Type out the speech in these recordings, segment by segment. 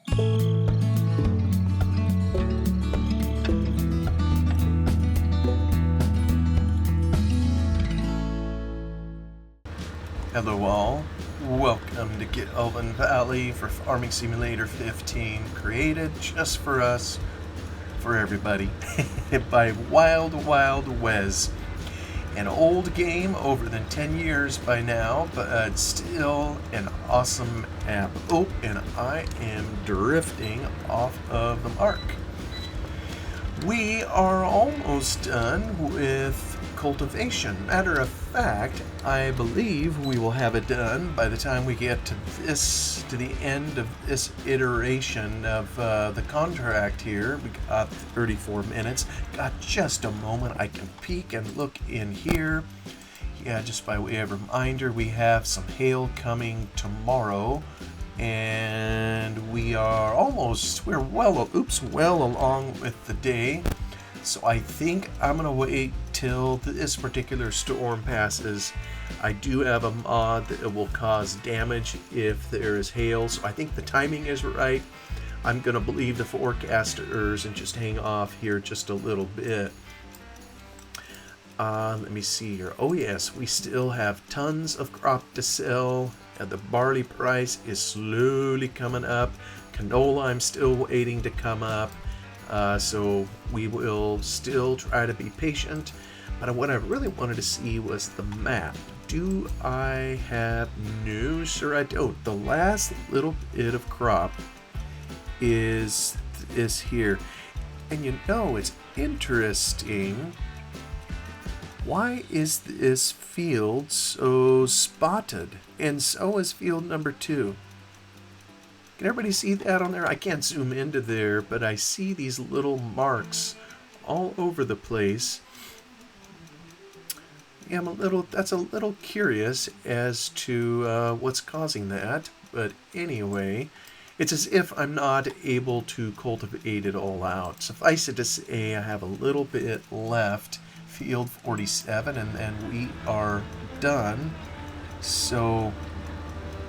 Hello all, welcome to Gelvin Valley for Farming Simulator 15, created just for us, for everybody, by Wild Wes. An old game, over than 10 years by now, but still an awesome app. Oh, and I am drifting off of the mark. We are almost done with cultivation. Matter of fact, I believe we will have it done by the time we get to the end of this iteration of the contract here. We got 34 minutes. Got just a moment. I can peek and look in here. Yeah, just by way of reminder, we have some hail coming tomorrow. And we're well along with the day. So I think I'm going to wait till this particular storm passes. I do have a mod that will cause damage if there is hail, so I think the timing is right. I'm going to believe the forecasters and just hang off here just a little bit. Let me see here. Oh yes, we still have tons of crop to sell. The barley price is slowly coming up. Canola I'm still waiting to come up. So we will still try to be patient. But what I really wanted to see was the map. Do I have... No, sir, I don't. The last little bit of crop is here. And you know, it's interesting. Why is this field so spotted? And so is field number 2. Can everybody see that on there? I can't zoom into there, but I see these little marks all over the place. Yeah, that's a little curious as to what's causing that. But anyway, it's as if I'm not able to cultivate it all out. Suffice it to say, I have a little bit left. Field 47, and then we are done. So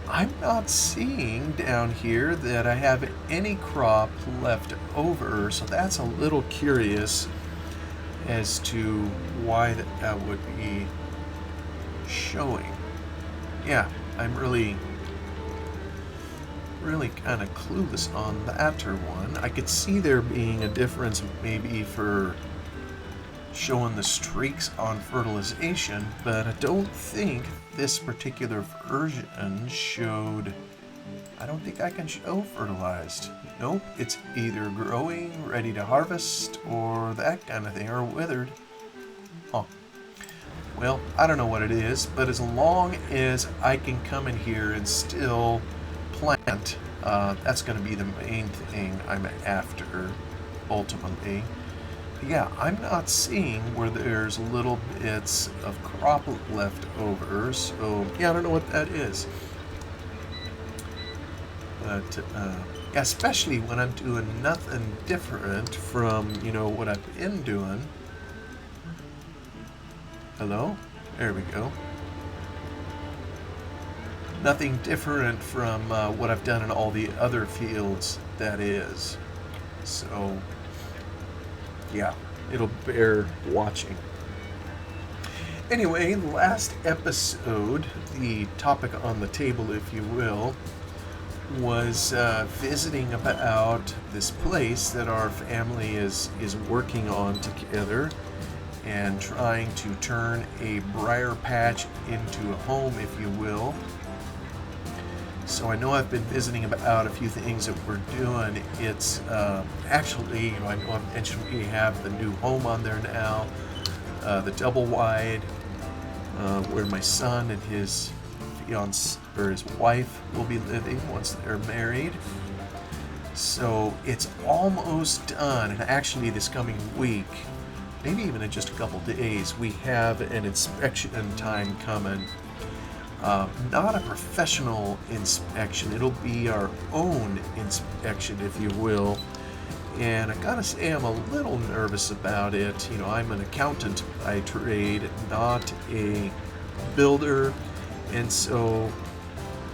I'm not seeing down here that I have any crop left over, so that's a little curious as to why that would be showing. Yeah, I'm really kind of clueless on that one. I could see there being a difference maybe for showing the streaks on fertilization, but I don't think this particular version showed... I don't think I can show fertilized. Nope, it's either growing, ready to harvest, or that kind of thing, or withered. Huh. Well, I don't know what it is, but as long as I can come in here and still plant, that's going to be the main thing I'm after, ultimately. Yeah, I'm not seeing where there's little bits of crop left over, so yeah, I don't know what that is. But yeah, especially when I'm doing nothing different from, what I've been doing. Hello? There we go. Nothing different from what I've done in all the other fields, that is. So yeah, it'll bear watching. Anyway, last episode, the topic on the table, if you will, was visiting about this place that our family is working on together and trying to turn a briar patch into a home, if you will. So I know I've been visiting about a few things that we're doing. It's actually, I know I've mentioned we have the new home on there now, the double wide, where my son and his fiance or his wife will be living once they're married. So it's almost done, and actually this coming week, maybe even in just a couple days, we have an inspection time coming. Not a professional inspection, it'll be our own inspection, if you will. And I gotta say, I'm a little nervous about it. I'm an accountant by trade, not a builder. And so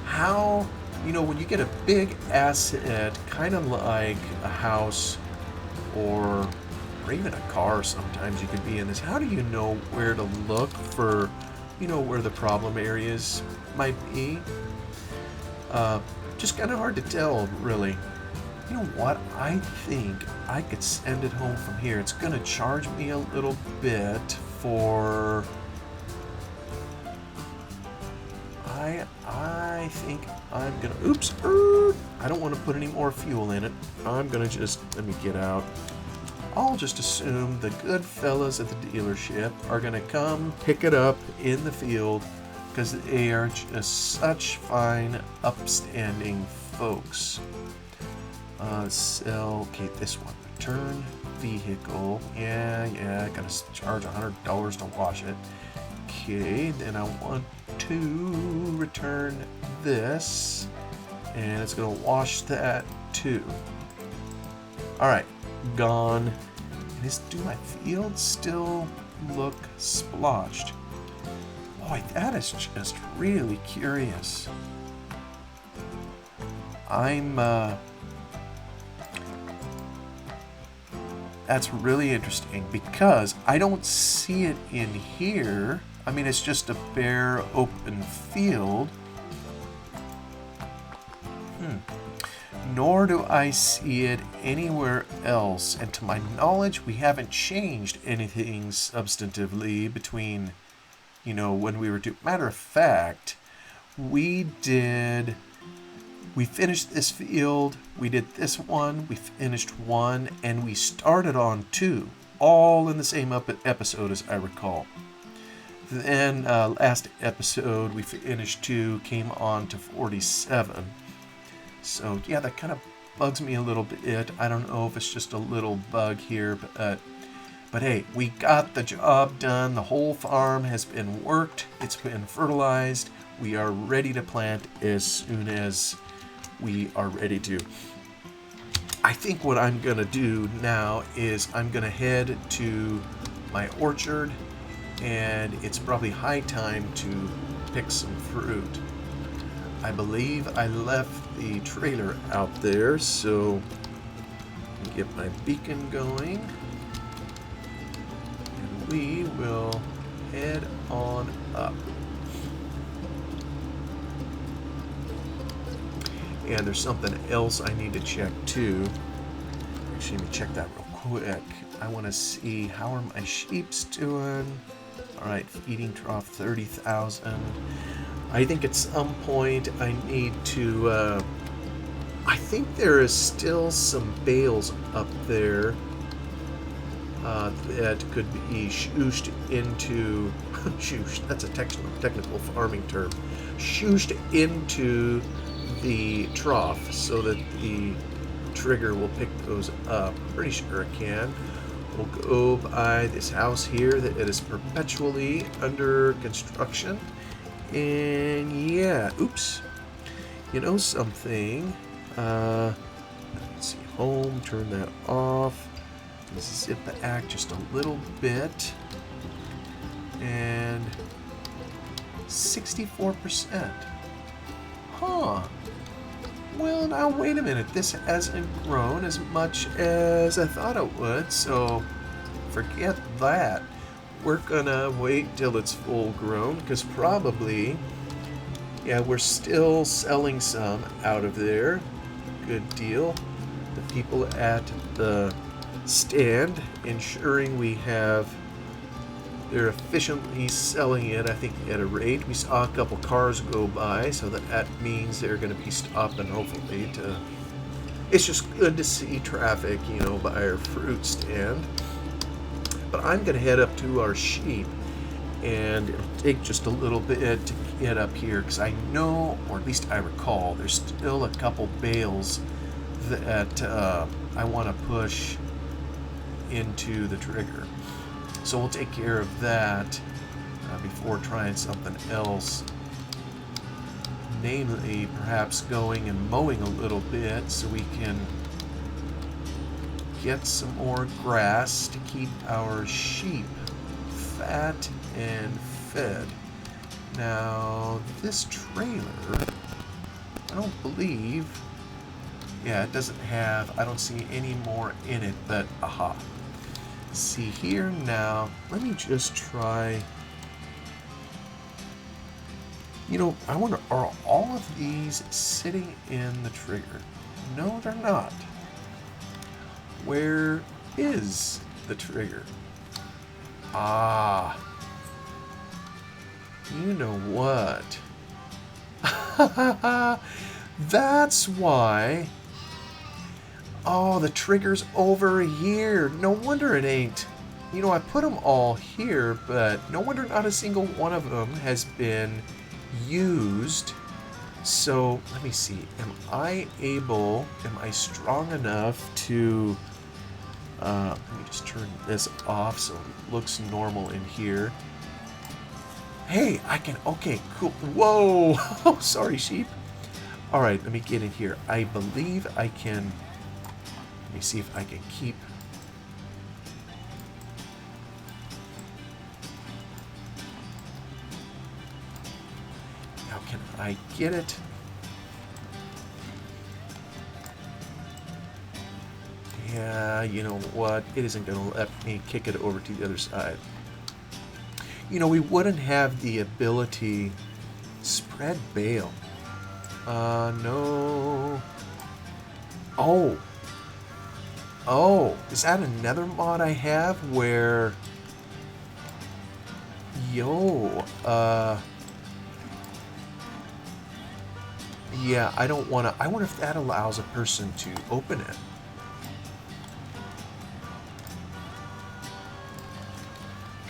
how You know, when you get a big asset, kind of like a house or even a car, sometimes you could be in this. How do you know where to look for, where the problem areas might be? Just kind of hard to tell, really. You know what? I think I could send it home from here. It's going to charge me a little bit for... I think I'm going to... Oops! I don't want to put any more fuel in it. I'm going to just... Let me get out. I'll just assume the good fellas at the dealership are going to come pick it up in the field because they are just such fine, upstanding folks. Okay, this one. Return vehicle. Yeah, I gotta charge $100 to wash it. Okay, then I want to return this, and it's gonna wash that too. Alright, gone. Do my fields still look splotched? Boy, that is just really curious. That's really interesting because I don't see it in here. I mean, it's just a bare open field. Nor do I see it anywhere else. And to my knowledge, we haven't changed anything substantively between, when we were doing. Matter of fact, we finished this field, we did this one, we finished one, and we started on two, all in the same episode as I recall. Then last episode we finished two, came on to 47. So yeah, that kind of bugs me a little bit. I don't know if it's just a little bug here, but hey, we got the job done. The whole farm has been worked, it's been fertilized. We are ready to plant as soon as we are ready to. I think what I'm gonna do now is I'm gonna head to my orchard, and it's probably high time to pick some fruit. I believe I left the trailer out there, so get my beacon going, and we will head on up. And there's something else I need to check too. Actually, let me check that real quick. I want to see how are my sheeps doing. Alright, feeding trough 30,000. I think at some point I need to... I think there is still some bales up there that could be shooshed into... shooshed, that's a technical farming term. Shooshed into the trough so that the trigger will pick those up. Pretty sure it can. We'll go by this house here that it is perpetually under construction. And yeah, oops. You know something? Let's see, home, turn that off. Zip back just a little bit. And 64%. Huh. Well, now wait a minute. This hasn't grown as much as I thought it would, so forget that. We're gonna wait till it's full grown, because probably, yeah, we're still selling some out of there. Good deal. The people at the stand ensuring we have, they're efficiently selling it, I think, at a rate. We saw a couple cars go by, so that means they're going to be stopping, hopefully, to... It's just good to see traffic, by our fruit stand. But I'm going to head up to our sheep, and it'll take just a little bit to get up here, because I know, or at least I recall, there's still a couple bales that I want to push into the trigger. So we'll take care of that before trying something else. Namely, perhaps going and mowing a little bit so we can get some more grass to keep our sheep fat and fed. Now, this trailer, I don't believe... Yeah, it doesn't have... I don't see any more in it, but... Aha. See here now. Let me just try... You know, I wonder, are all of these sitting in the trigger? No, they're not. Where is the trigger? Ah. You know what? That's why. Oh, the trigger's over here. No wonder it ain't. You know, I put them all here, but no wonder not a single one of them has been used. So let me see, am I strong enough to let me just turn this off so it looks normal in here. Hey, I can, okay, cool. Whoa. Oh, sorry, sheep. All right, let me get in here. I believe I can. Let me see if I can keep. Can I get it? Yeah, you know what? It isn't going to let me kick it over to the other side. You know, we wouldn't have the ability... Spread bale. No. Oh. Oh, is that another mod I have where... Yo, yeah, I don't want to... I wonder if that allows a person to open it.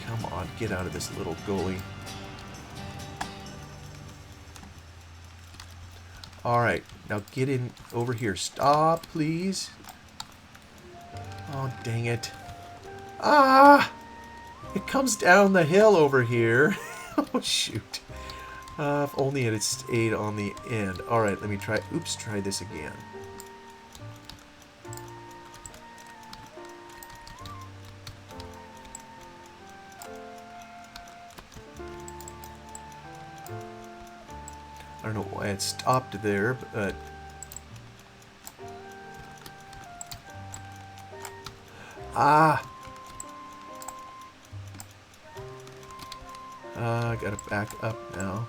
Come on, get out of this little gully. Alright, now get in over here. Stop, please. Oh, dang it. Ah! It comes down the hill over here. Oh, shoot. If only it had stayed on the end. Alright, let me try... Oops, try this again. I don't know why it stopped there, but... Ah! I gotta back up now.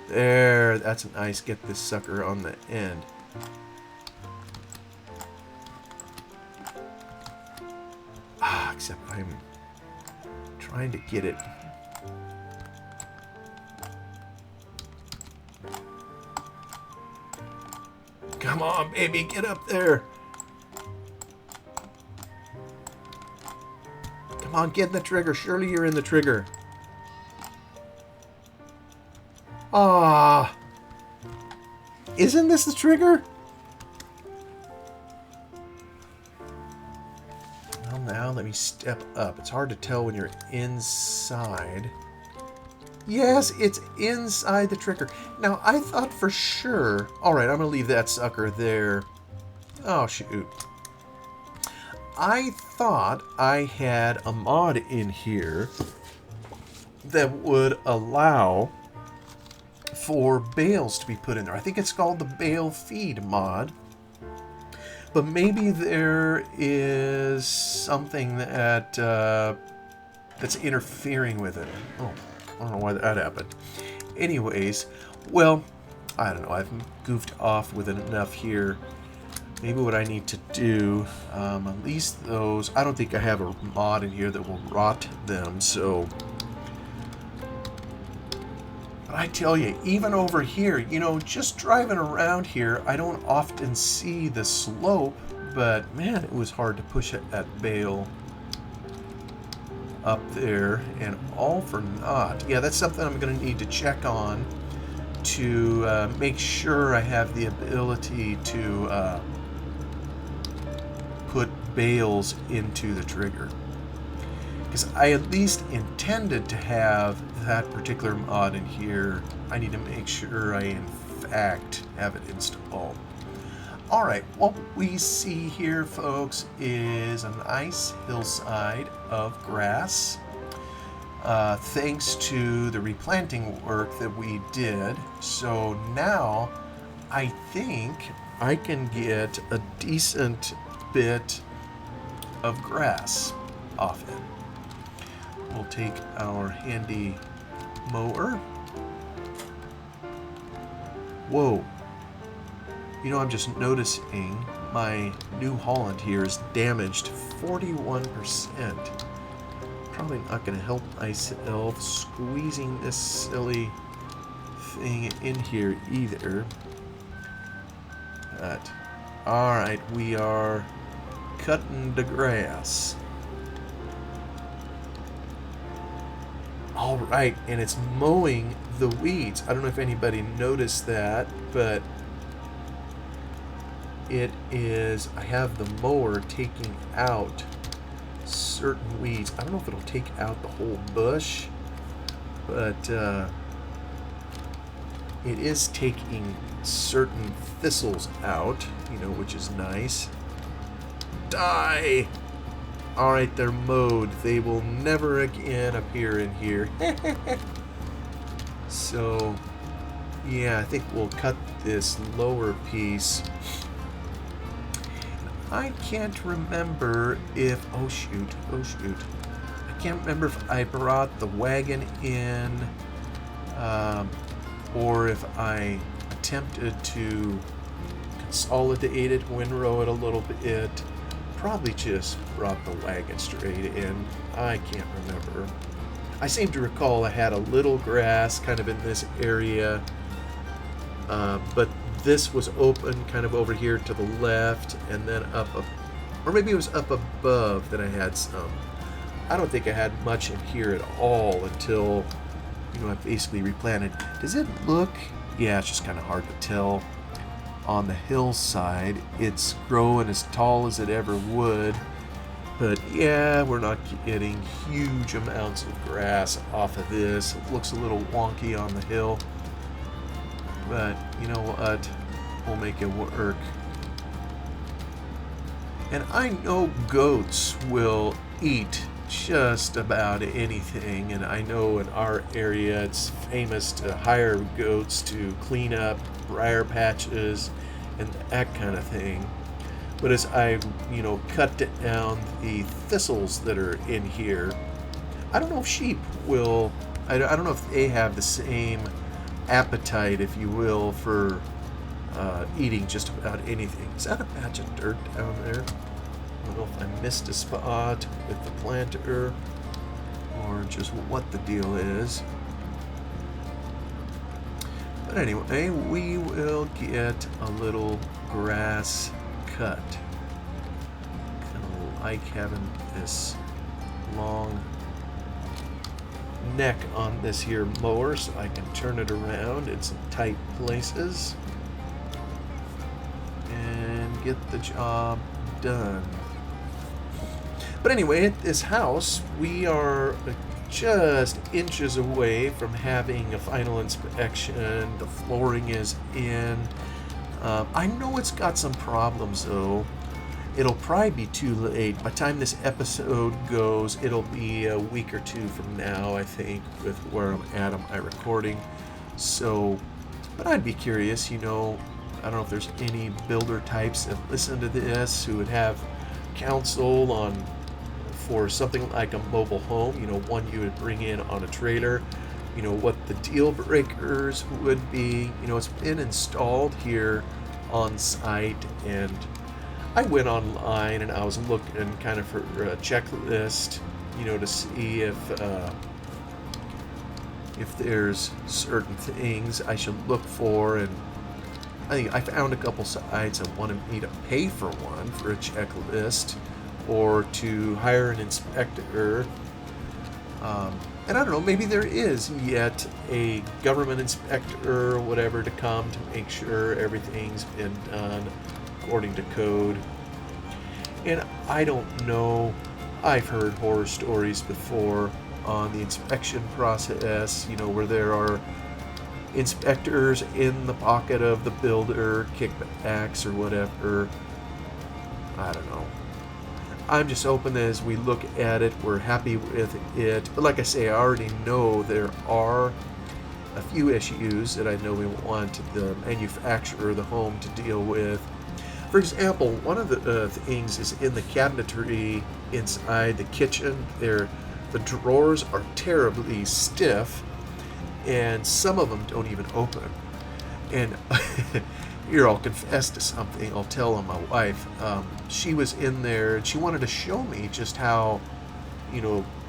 There, that's nice. Get this sucker on the end. Ah, except I'm trying to get it. Come on, baby, get up there. Come on, get in the trigger. Surely you're in the trigger. Ah. Isn't this the trigger? Well, now let me step up. It's hard to tell when you're inside. Yes, it's inside the trigger. Now, I thought for sure... Alright, I'm going to leave that sucker there. Oh, shoot. I thought I had a mod in here that would allow for bales to be put in there. I think it's called the bale feed mod. But maybe there is something that that's interfering with it. Oh, I don't know why that happened. Anyways, well, I don't know. I've goofed off with it enough here. Maybe what I need to do, at least those... I don't think I have a mod in here that will rot them, so... But I tell you, even over here, you know, just driving around here, I don't often see the slope, but man, it was hard to push that bale up there, and all for naught. Yeah, that's something I'm going to need to check on to make sure I have the ability to put bales into the trigger. Because I at least intended to have that particular mod in here. I need to make sure I in fact have it installed. Alright, what we see here, folks, is a nice hillside of grass. thanks to the replanting work that we did. So now I think I can get a decent bit of grass off it. We'll take our handy mower. Whoa. You know, I'm just noticing my New Holland here is damaged 41%. Probably not going to help myself squeezing this silly thing in here either. But, alright, we are cutting the grass. Alright, and it's mowing the weeds. I don't know if anybody noticed that, but it is, I have the mower taking out certain weeds. I don't know if it'll take out the whole bush, but it is taking certain thistles out, you know, which is nice. Die! Alright, they're mowed. They will never again appear in here. So, yeah, I think we'll cut this lower piece. I can't remember if... Oh, shoot. I can't remember if I brought the wagon in, or if I attempted to consolidate it, windrow it a little bit. Probably just brought the wagon straight in. I can't remember. I seem to recall I had a little grass kind of in this area, but this was open kind of over here to the left, and then or maybe it was up above that I had some. I don't think I had much in here at all until, you know, I basically replanted. Does it look? Yeah, it's just kind of hard to tell. On the hillside, it's growing as tall as it ever would, but yeah, we're not getting huge amounts of grass off of this. It looks a little wonky on the hill, but you know what, we'll make it work. And I know goats will eat just about anything, and I know in our area it's famous to hire goats to clean up briar patches and that kind of thing. But as I, you know, cut down the thistles that are in here, I don't know if sheep will, I don't know if they have the same appetite, if you will, for eating just about anything. Is that a patch of dirt down there? I don't know if I missed a spot with the planter or just what the deal is. But anyway, we will get a little grass cut. Kind of like having this long neck on this here mower so I can turn it around in some tight places and get the job done. But anyway, at this house, we are just inches away from having a final inspection. The flooring is in. I know it's got some problems though. It'll probably be too late. By the time this episode goes, it'll be a week or two from now, I think, with where I'm at on my recording. So, but I'd be curious, you know, I don't know if there's any builder types that listen to this who would have counsel on for something like a mobile home, you know, one you would bring in on a trailer, you know, what the deal breakers would be. You know, it's been installed here on site, and I went online and I was looking kind of for a checklist, you know, to see if there's certain things I should look for, and I think I found a couple sites that wanted me to pay for one for a checklist, or to hire an inspector. And I don't know, maybe there is yet a government inspector or whatever to come to make sure everything's been done according to code. And I don't know, I've heard horror stories before on the inspection process, you know, where there are inspectors in the pocket of the builder, kickbacks or whatever. I don't know. I'm just hoping that as we look at it, we're happy with it. But like I say, I already know there are a few issues that I know we want the manufacturer of the home to deal with. For example, one of the things is in the cabinetry inside the kitchen. The drawers are terribly stiff, and some of them don't even open. And here, I'll confess to something. I'll tell on my wife. She was in there, and she wanted to show me just how,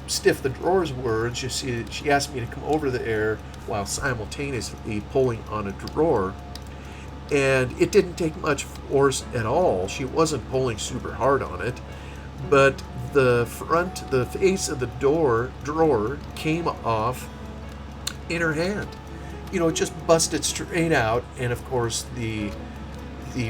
stiff the drawers were. And she asked me to come over there while simultaneously pulling on a drawer. And it didn't take much force at all. She wasn't pulling super hard on it, but the face of the drawer came off in her hand. It just busted straight out, and of course the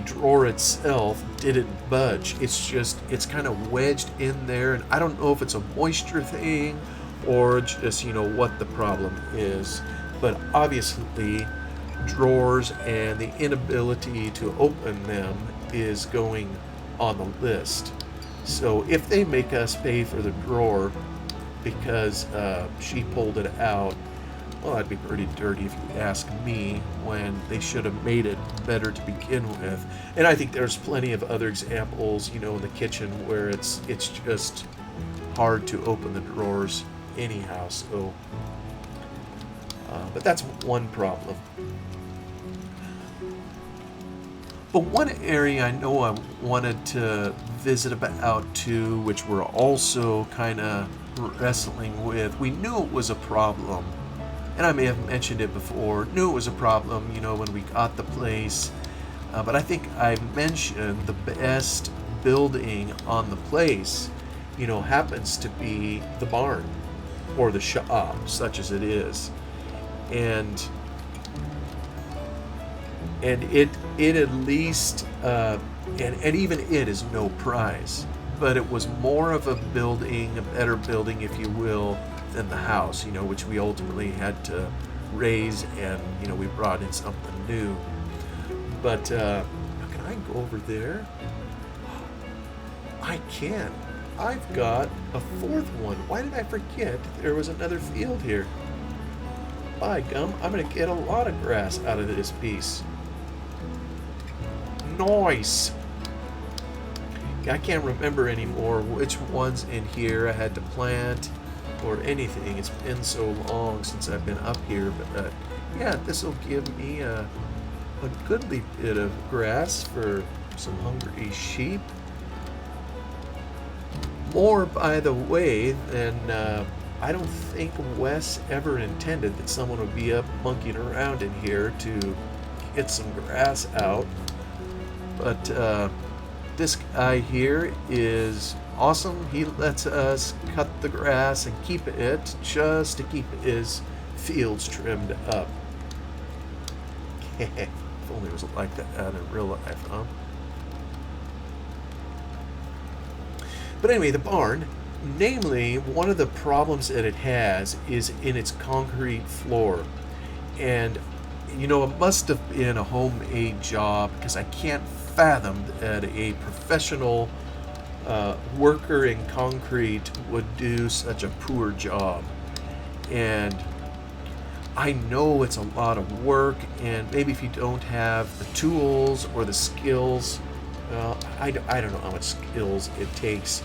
drawer itself didn't budge. It's kind of wedged in there, and I don't know if it's a moisture thing or just what the problem is, but obviously drawers and the inability to open them is going on the list. So if they make us pay for the drawer because she pulled it out, well, that'd be pretty dirty if you ask me, when they should have made it better to begin with. And I think there's plenty of other examples, in the kitchen where it's just hard to open the drawers anyhow. So, but that's one problem. But one area I know I wanted to visit about too, which we're also kind of wrestling with. We knew it was a problem, and I may have mentioned it before. Knew it was a problem, when we got the place. But I think I mentioned the best building on the place, happens to be the barn or the shop, such as it is, and it at least, and even it is no prize, but it was more of a building, a better building, if you will, than the house, which we ultimately had to raise, and, we brought in something new. But, can I go over there? I can. I've got a fourth one. Why did I forget there was another field here? By gum, I'm going to get a lot of grass out of this piece. Nice. I can't remember anymore which ones in here I had to plant or anything. It's been so long since I've been up here, but yeah, this will give me a goodly bit of grass for some hungry sheep. More, by the way, than I don't think Wes ever intended that someone would be up monkeying around in here to get some grass out. But this guy here is awesome. He lets us cut the grass and keep it just to keep his fields trimmed up. If only it was like that in real life, huh? But anyway, the barn, namely, one of the problems that it has is in its concrete floor. And, it must have been a homemade job, because I can't fathom that a professional worker in concrete would do such a poor job. And I know it's a lot of work, and maybe if you don't have the tools or the skills, I don't know how much skills it takes.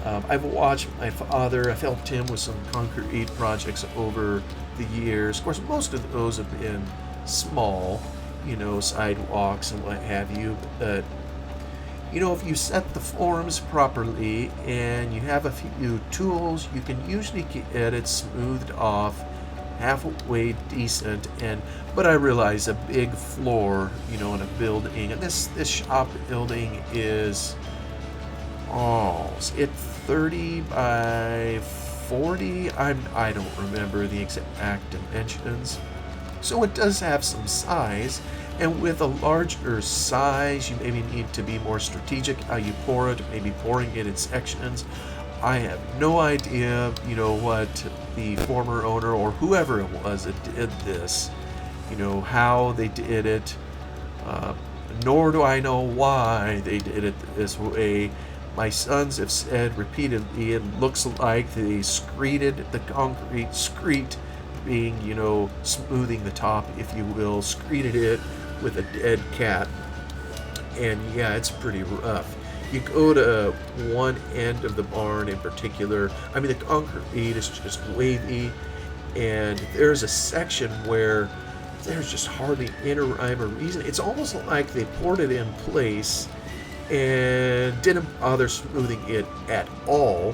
I've watched my father. I've helped him with some concrete projects over the years. Of course, most of those have been small, sidewalks and what have you. But, if you set the forms properly and you have a few tools, you can usually get it smoothed off, halfway decent. But I realize a big floor, in a building, and this shop building is, it's 30 by 40. I don't remember the exact dimensions. So it does have some size, and with a larger size, you maybe need to be more strategic how you pour it, maybe pouring it in sections. I have no idea, what the former owner or whoever it was that did this, how they did it, nor do I know why they did it this way. My sons have said repeatedly it looks like they screeded the concrete, screed being, smoothing the top, if you will, screeded it with a dead cat. And yeah, it's pretty rough. You go to one end of the barn in particular, I mean, the concrete is just wavy, and there's a section where there's just hardly any rhyme or reason. It's almost like they poured it in place and didn't bother smoothing it at all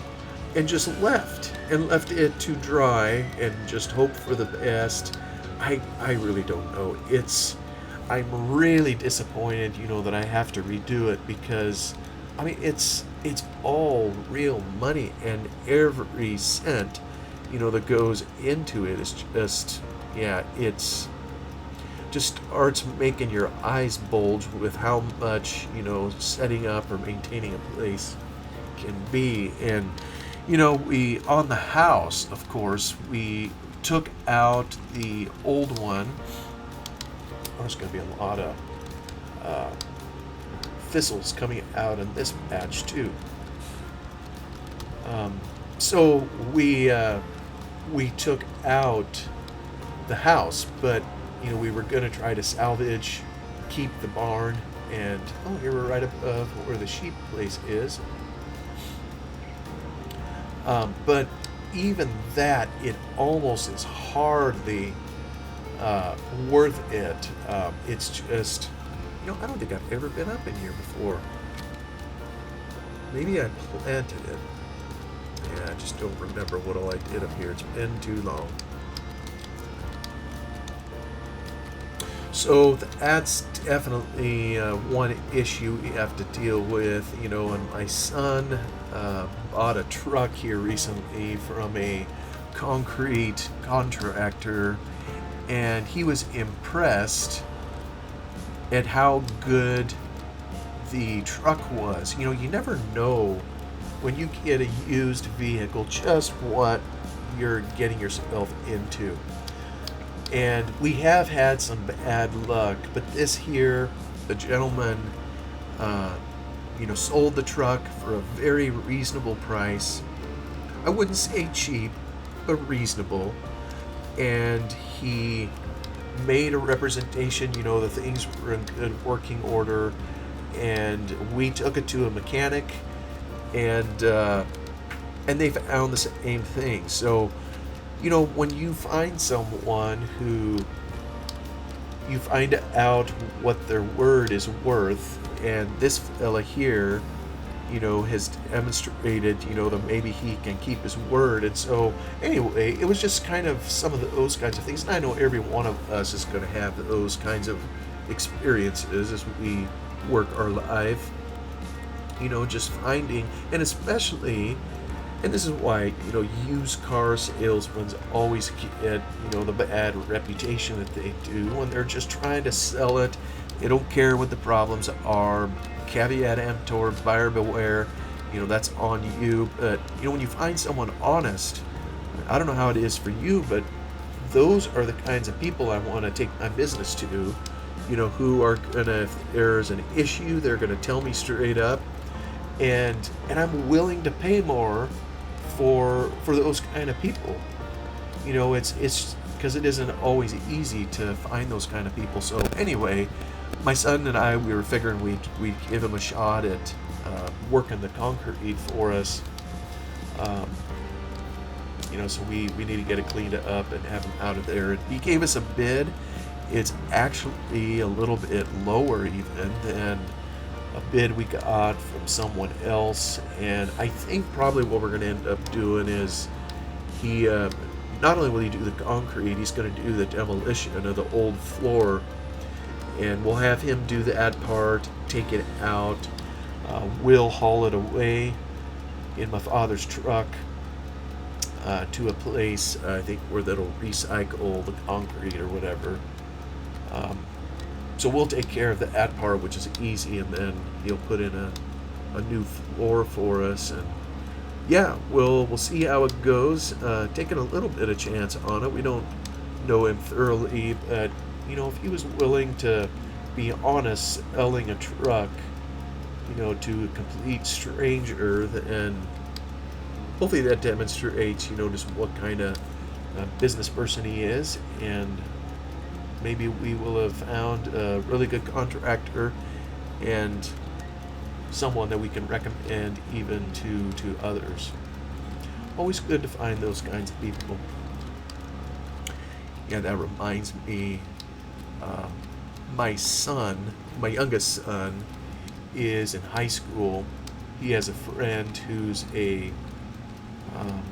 and just left it to dry and just hope for the best. I really don't know. I'm really disappointed, that I have to redo it because I mean it's all real money, and every cent, that goes into it is just, yeah, it's just starts making your eyes bulge with how much, setting up or maintaining a place can be. And we, on the house, of course, we took out the old one. There's going to be a lot of thistles coming out in this batch too. So we took out the house, but we were going to try to salvage, keep the barn, and here we're right above where the sheep place is. But even that, it almost is hardly worth it. It's just, I don't think I've ever been up in here before. Maybe I planted it. Yeah, I just don't remember what all I did up here. It's been too long. So that's definitely one issue we have to deal with, and my son bought a truck here recently from a concrete contractor, and he was impressed at how good the truck was. You never know when you get a used vehicle just what you're getting yourself into. And we have had some bad luck, but this here, the gentleman, sold the truck for a very reasonable price. I wouldn't say cheap, but reasonable. And he made a representation, the things were in good working order, and we took it to a mechanic, and they found the same thing. So, when you find someone who you find out what their word is worth, and this fella here, has demonstrated, that maybe he can keep his word. And so, anyway, it was just kind of some of those kinds of things. And I know every one of us is going to have those kinds of experiences as we work our life, just finding, and especially, and this is why, used car salesmen always get, the bad reputation that they do when they're just trying to sell it. They don't care what the problems are. Caveat emptor, buyer beware. That's on you. But, when you find someone honest, I don't know how it is for you, but those are the kinds of people I want to take my business to, who are going to, if there's an issue, they're going to tell me straight up. And I'm willing to pay more for those kind of people. It's because it isn't always easy to find those kind of people. So anyway, my son and I, we were figuring we'd give him a shot at working the concrete for us. So we need to get it cleaned up and have him out of there. He gave us a bid. It's actually a little bit lower even than a bid we got from someone else, and I think probably what we're going to end up doing is he not only will he do the concrete, he's going to do the demolition of the old floor, and we'll have him do that part, take it out. We'll haul it away in my father's truck to a place, I think, where that'll recycle the concrete or whatever. So we'll take care of that part, which is easy, and then he'll put in a new floor for us. And yeah, we'll see how it goes. Taking a little bit of chance on it. We don't know him thoroughly, but if he was willing to be honest selling a truck, to a complete stranger, and hopefully that demonstrates, just what kind of business person he is, and maybe we will have found a really good contractor and someone that we can recommend even to others. Always good to find those kinds of people. Yeah, that reminds me, uh, my son, my youngest son, is in high school. He has a friend who's um,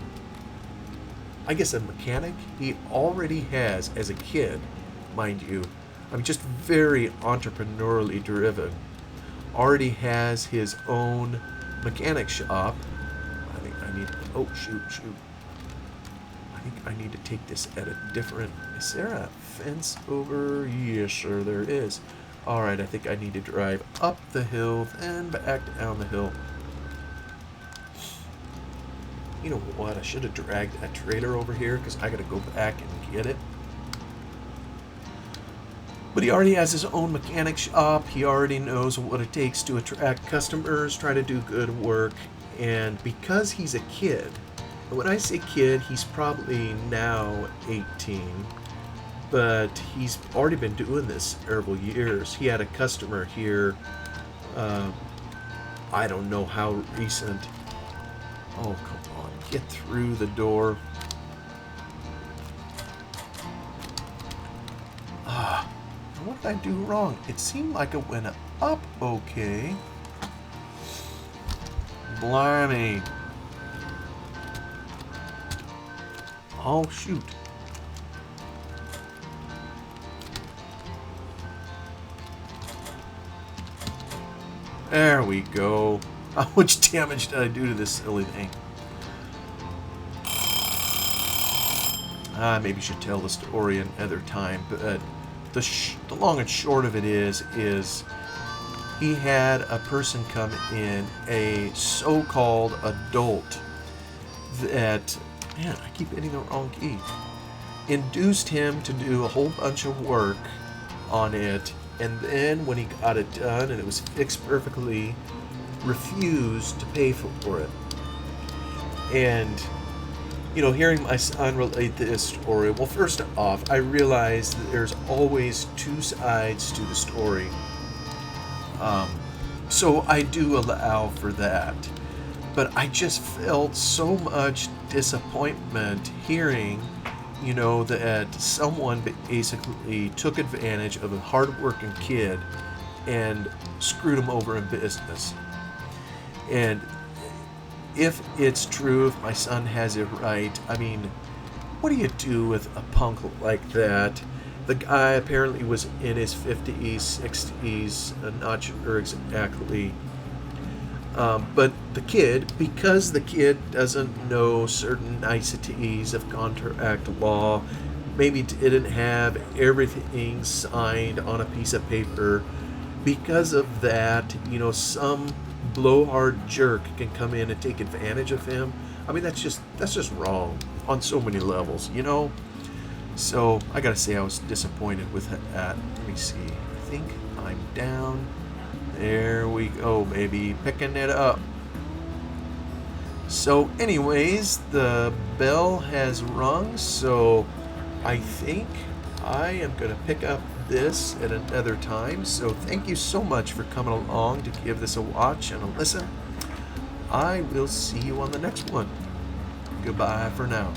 I guess, a mechanic. He already has, as a kid, mind you, I mean, just very entrepreneurially driven, already has his own mechanic shop. I think I need, oh, shoot. I think I need to take this at a different, is there a fence over? Yes, sir, there is. Alright, I think I need to drive up the hill, then back down the hill. You know what? I should have dragged that trailer over here because I got to go back and get it. But he already has his own mechanic shop. He already knows what it takes to attract customers, try to do good work. And because he's a kid, and when I say kid, he's probably now 18, but he's already been doing this several years. He had a customer here, I don't know how recent. Oh, come on, get through the door. What did I do wrong? It seemed like it went up okay. Blimey. Oh, shoot. There we go. How much damage did I do to this silly thing? I maybe should tell the story another time, but the long and short of it is he had a person come in, a so-called adult, that, man, I keep hitting the wrong key, induced him to do a whole bunch of work on it, and then when he got it done and it was fixed perfectly, refused to pay for it. And hearing my son relate this story, well, first off, I realized that there's always two sides to the story. So I do allow for that. But I just felt so much disappointment hearing, that someone basically took advantage of a hardworking kid and screwed him over in business. And if it's true, if my son has it right, I mean, what do you do with a punk like that? The guy apparently was in his 50s, 60s, not sure exactly. But the kid, because the kid doesn't know certain niceties of contract law, maybe didn't have everything signed on a piece of paper, because of that, some blowhard jerk can come in and take advantage of him. I mean, that's just wrong on so many levels, So I gotta say, I was disappointed with that. Let me see. I think I'm down. There we go, baby, picking it up. So, anyways, the bell has rung. So I think I am gonna pick up this at another time. So thank you so much for coming along to give this a watch and a listen. I will see you on the next one. Goodbye for now.